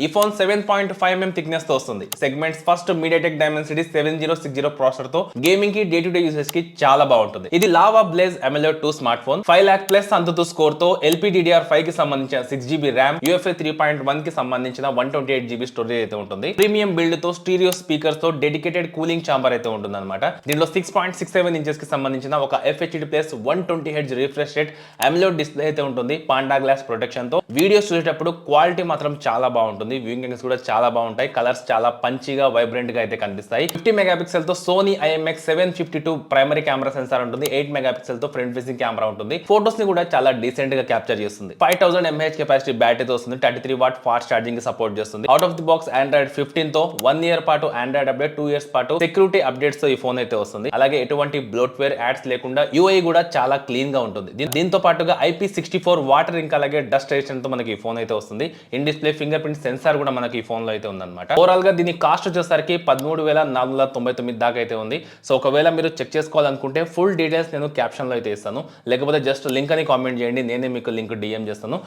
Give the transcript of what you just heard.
ఈ phone 7.5mm thickness తో వస్తుంది. Segments first MediaTek Dimensity 7060 processor తో గేమింగ్ కి డే టు డే యూసేజ్ కి చాలా బాగుంటుంది. ఇది Lava Blaze AMOLED 2 smartphone 5 lakh ప్లస్ అంతుతు స్కోర్ తో LPDDR5 కి సంబంధించిన 6GB ర్యామ్, UFS 3.1 కి సంబంధించిన 128GB స్టోరేజ్ అయితే ఉంటుంది. ప్రీమియం బిల్డ్ తో స్టీరియో స్పీకర్స్ తో డెడికేటెడ్ కూలింగ్ ఛాంబర్ అయితే ఉంటుంది అనమాట. దీంట్లో 6.67 ఇంచెస్ కి సంబంధించిన ఒక FHD plus 120Hz refresh rate AMOLED display అయితే ఉంటుంది. పాండా గ్లాస్ ప్రొటెక్షన్ తో వీడియోస్ చూసేటప్పుడు క్వాలిటీ మాత్రం చాలా బాగుంటుంది. వ్యూయింగ్ యాంగిల్స్ కూడా చాలా బాగుంటాయి. కలర్స్ చాలా పంచిగా వైబ్రెంట్ గా అయితే కనిపిస్తాయి. 50 మెగాపిక్సెల్ తో Sony IMX752 primary camera censor ఉంటుంది. 8 మెగాపిక్సెల్ తో ఫ్రంట్ ఫేసింగ్ కెమెరా ఉంటుంది. ఫోటోస్ ని కూడా చాలా డీసెంట్ గా క్యాప్చర్ చేస్తుంది. 5000 mAh కెపాసిటీ బ్యాటరీతో వస్తుంది. 33 వాట్ ఫాస్ట్ ఛార్జింగ్ కి సపోర్ట్ చేస్తుంది. Out of the box Android 15 తో 1 year పాటు Android అప్డేట్, 2 years పాటు సెక్యూరిటీ అప్డేట్స్ తో ఈ ఫోన్ అయితే వస్తుంది. అలాగే ఎటువంటి బ్లోట్వేర్ యాడ్స్ లేకుండా UI కూడా చాలా క్లీన్ గా ఉంటుంది. దీంతో పాటుగా IP64 వాటర్ ఇంకా అలాగే డస్ట్ రెసిస్టెంట్ తో మనకి ఈ ఫోన్ అయితే వస్తుంది. In display finger print censor కూడా మనకి ఈ ఫోన్ లో అయితే ఉందన్నమాట. ఓవరాల్ గా దీని కాస్ట్ వచ్చేసరికి 13,499 దాకా అయితే ఉంది. సో ఒకవేళ మీరు చెక్ చేసుకోవాలనుకుంటే ఫుల్ డీటెయిల్స్ నేను క్యాప్షన్ లో అయితే ఇస్తాను, లేకపోతే జస్ట్ లింక్ అని కామెంట్ చేయండి, నేనే మీకు లింక్ DM చేస్తాను.